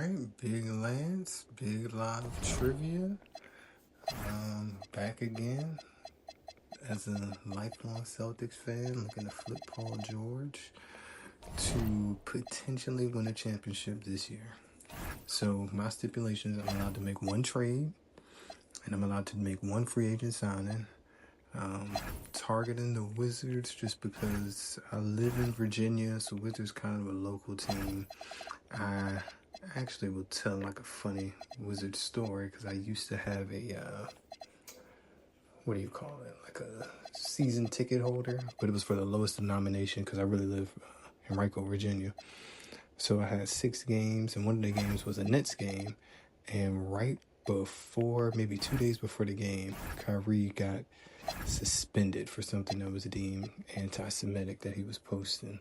right, Big Lance, Big Live Trivia. Back again as a lifelong Celtics fan, looking to flip Paul George to potentially win a championship this year. So my stipulations: I'm allowed to make one trade, and I'm allowed to make one free agent signing. Targeting the Wizards just because I live in Virginia, so Wizards kind of a local team. I actually will tell like a funny Wizard story because I used to have a what do you call it? Like a season ticket holder, but it was for the lowest denomination because I really live in Rico, Virginia. So I had 6 games, and one of the games was a Nets game, and right before, maybe 2 days before the game, Kyrie got suspended for something that was deemed anti-Semitic that he was posting,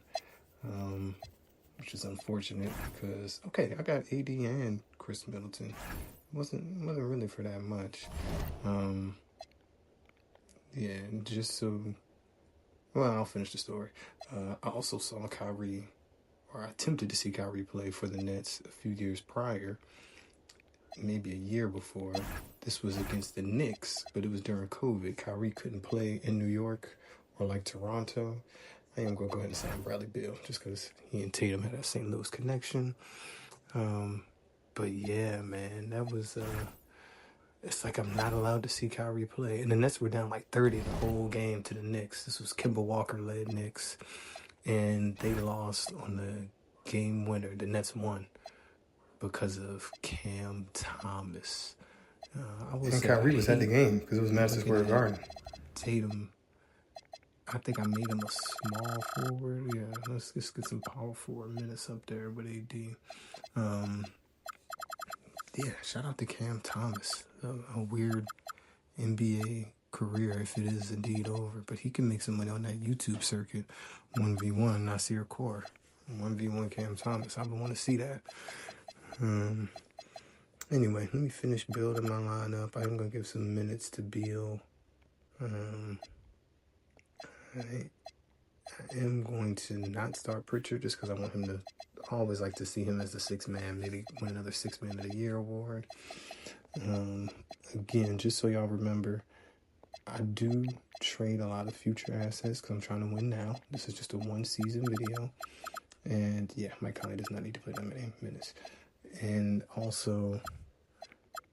which is unfortunate because I got AD and Chris Middleton. Wasn't really for that much. Yeah, just so. Well, I'll finish the story. I also saw Kyrie, or I attempted to see Kyrie play for the Nets a few years prior, maybe a year before. This was against the Knicks, but it was during COVID. Kyrie couldn't play in New York or like Toronto. I am going to go ahead and sign Bradley Beal just because he and Tatum had that St. Louis connection. But yeah, man, that was... it's like I'm not allowed to see Kyrie play. And the Nets were down like 30 the whole game to the Knicks. This was Kemba Walker-led Knicks. And they lost on the game winner. The Nets won because of Cam Thomas. And Kyrie was at the game because it was Madison Square Garden. Tatum, I think I made him a small forward. Yeah, let's just get some power forward minutes up there with AD. Yeah, shout out to Cam Thomas. A weird NBA career if it is indeed over, but he can make some money on that YouTube circuit. 1v1 Nasir Core, 1v1 Cam Thomas. I would want to see that. Anyway, let me finish building my lineup. I'm gonna give some minutes to Beal. I am going to not start Pritchard just because I want him to. I always like to see him as the 6th man, maybe win another 6th Man of the Year award. Again, just so y'all remember, I do trade a lot of future assets because I'm trying to win now. This is just a 1-season video. And yeah, Mike Conley does not need to play that many minutes. And also,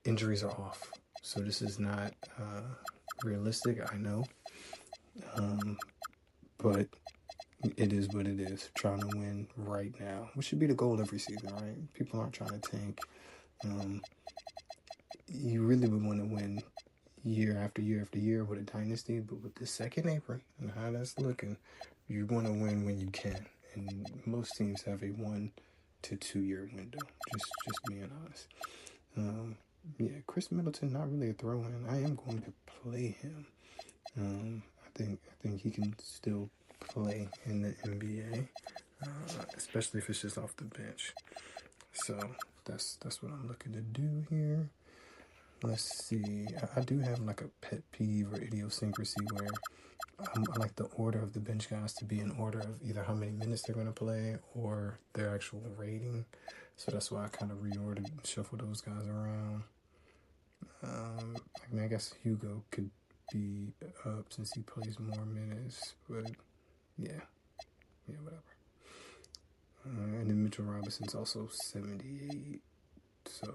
injuries are off. So this is not realistic, I know. But it is what it is. Trying to win right now, which should be the goal every season, right? People aren't trying to tank. You really would want to win year after year after year with a dynasty, but with the second apron and how that's looking, you want to win when you can. And most teams have a 1 to 2 year window. Just being honest. Yeah, Chris Middleton not really a throw-in. I am going to play him. I think he can still play in the NBA, especially if it's just off the bench. So that's what I'm looking to do here. Let's see. I do have like a pet peeve or idiosyncrasy where I like the order of the bench guys to be in order of either how many minutes they're going to play or their actual rating. So that's why I kind of reordered and shuffled those guys around. I guess Hugo could be up since he plays more minutes, but yeah, whatever. And then Mitchell Robinson's also 78, so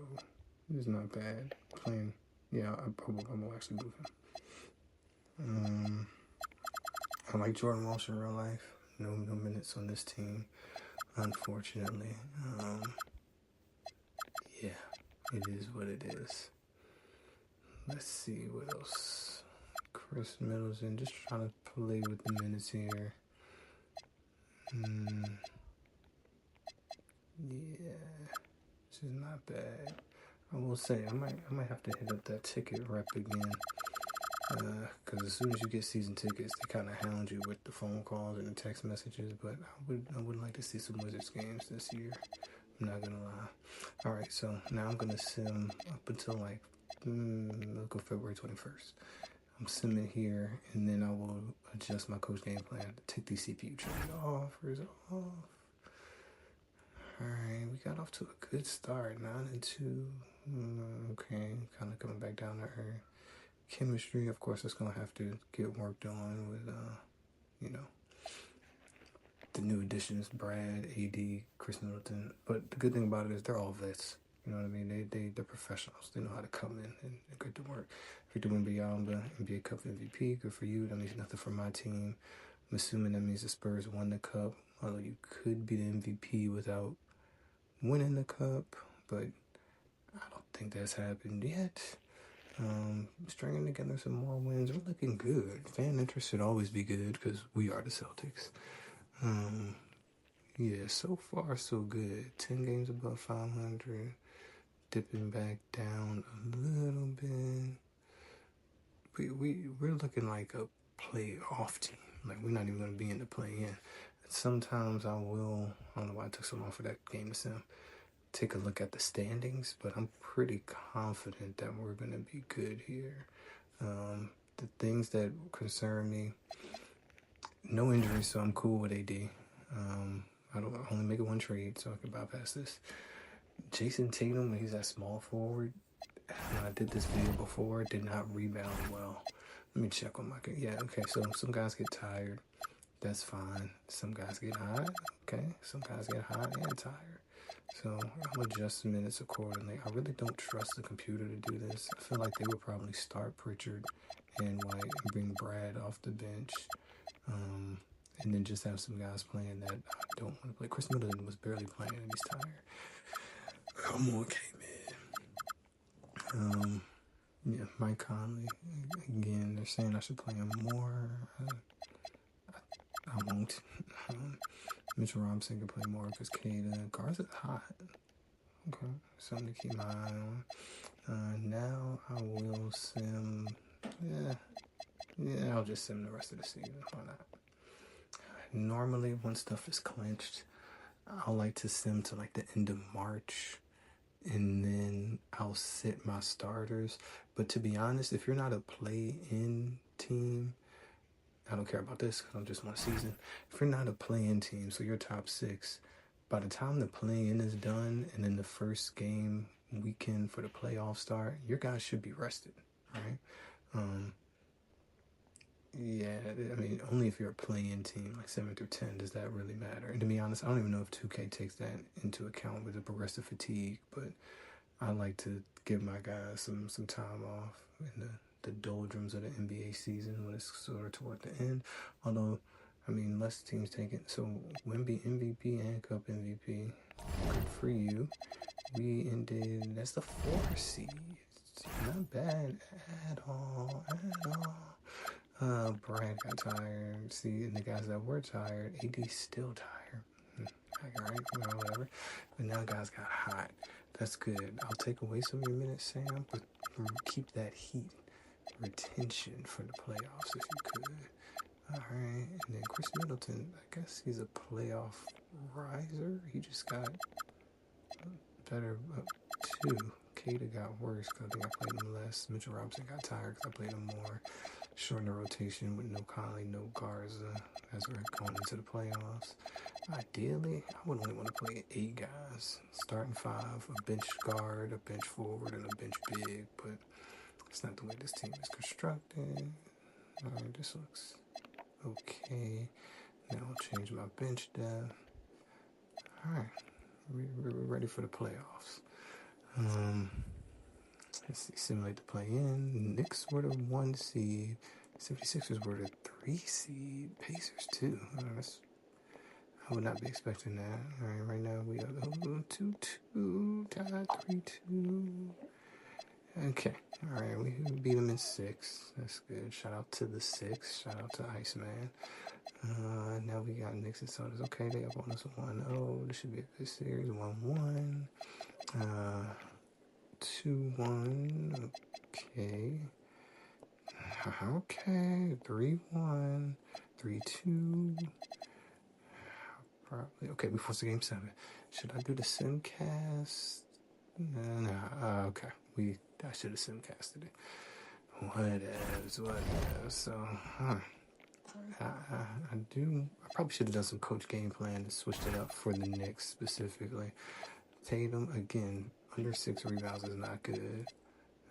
it's not bad. Playing, yeah, I will actually move him. I like Jordan Walsh in real life. No minutes on this team, unfortunately. Yeah, it is what it is. Let's see what else. Chris Middleton, just trying to play with the minutes here. Yeah, this is not bad. I will say I might have to hit up that ticket rep again. Because as soon as you get season tickets, they kind of hound you with the phone calls and the text messages. But I would like to see some Wizards games this year. I'm not gonna lie. All right, so now I'm gonna sim up until like February 21st. I'm simming here, and then I will adjust my coach game plan to take these CPU trains off. Or is it off? Alright, we got off to a good start. 9-2. Okay, kind of coming back down to earth. Chemistry, of course, it's going to have to get worked on with, the new additions, Brad, AD, Chris Middleton. But the good thing about it is they're all vets. You know what I mean? They're professionals. They know how to come in and get to work. Victor Wembanyama, NBA Cup MVP, good for you. That means nothing for my team. I'm assuming that means the Spurs won the cup, although you could be the MVP without winning the cup, but I don't think that's happened yet. Stringing together some more wins. We're looking good. Fan interest should always be good because we are the Celtics. Yeah, so far so good. 10 games above 500. Dipping back down a little bit. We're looking like a playoff team. Like, we're not even going to be in the play-in. Sometimes I don't know why I took so long for that game to sim, take a look at the standings, but I'm pretty confident that we're going to be good here. The things that concern me, no injuries, so I'm cool with AD. I only make one trade, so I can bypass this. Jason Tatum, when he's at small forward, I did this video before, did not rebound well. Let me check on my... Yeah, okay, so some guys get tired. That's fine. Some guys get hot. Okay, some guys get hot and tired. So I'll adjust the minutes accordingly. I really don't trust the computer to do this. I feel like they would probably start Pritchard and White and bring Brad off the bench. And then just have some guys playing that I don't want to play. Chris Middleton was barely playing and he's tired. Come on, K-Man. Yeah, Mike Conley. Again, they're saying I should play him more. I won't. Mitchell Robinson can play more because Kada. Garza's hot. Okay, something to keep my eye on. Now I will sim. Yeah, I'll just sim the rest of the season. Why not? Normally, when stuff is clinched, I like to sim to like the end of March, and then I'll sit my starters. But to be honest, if you're not a play-in team, I don't care about this because I'm just one season. If you're not a play-in team, so you're top 6, by the time the play-in is done and then the first game weekend for the playoffs start, your guys should be rested, right? Yeah, I mean, only if you're a play-in team, like 7 through 10, does that really matter? And to be honest, I don't even know if 2K takes that into account with the progressive fatigue, but I like to give my guys some time off in the doldrums of the NBA season when it's sort of toward the end. Although, I mean, less teams take it. So, Wemby MVP and Cup MVP. Good for you. We ended, that's the 4 seed. Not bad at all. Brad got tired. See, and the guys that were tired, AD's still tired. Alright, well, whatever. But now guys got hot. That's good. I'll take away some of your minutes, Sam, but keep that heat retention for the playoffs if you could. Alright, and then Chris Middleton, I guess he's a playoff riser. He just got better up 2. Kada got worse because I think I played him less. Mitchell Robinson got tired because I played him more. Shorten the rotation with no Conley, no Garza as we're going into the playoffs. Ideally, I would only want to play 8 guys. Starting 5, a bench guard, a bench forward, and a bench big, but it's not the way this team is constructed. Alright, this looks okay. Now I'll change my bench depth. Alright, we're ready for the playoffs. Let's see, simulate the play-in. Knicks were the 1 seed. 76ers were the 3 seed. Pacers, too. I would not be expecting that. All right, right now we are 2-2, tied 3-2. Okay, all right, we beat them in 6. That's good. Shout out to the 6. Shout out to Iceman. Now we got Knicks and Celtics. Okay, they up on us 1-0. This should be a good series. 1-1. 2-1. Okay. Okay. 3-1. 3-2. Probably. Okay, we forced the game 7. Should I do the simcast? No. Okay. I should have simcasted it. Whatever. So, I probably should have done some coach game plan and switched it up for the Knicks specifically. Tatum, again, under 6 rebounds is not good.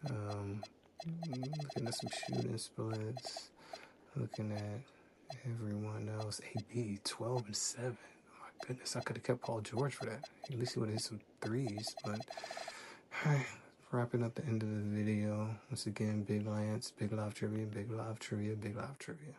Looking at some shooting splits. Looking at everyone else. AB, 12 and 7. Oh my goodness, I could have kept Paul George for that. At least he would have hit some threes. But, alright, wrapping up the end of the video. Once again, Big Lance, Big Live Trivia, Big Live Trivia, Big Live Trivia.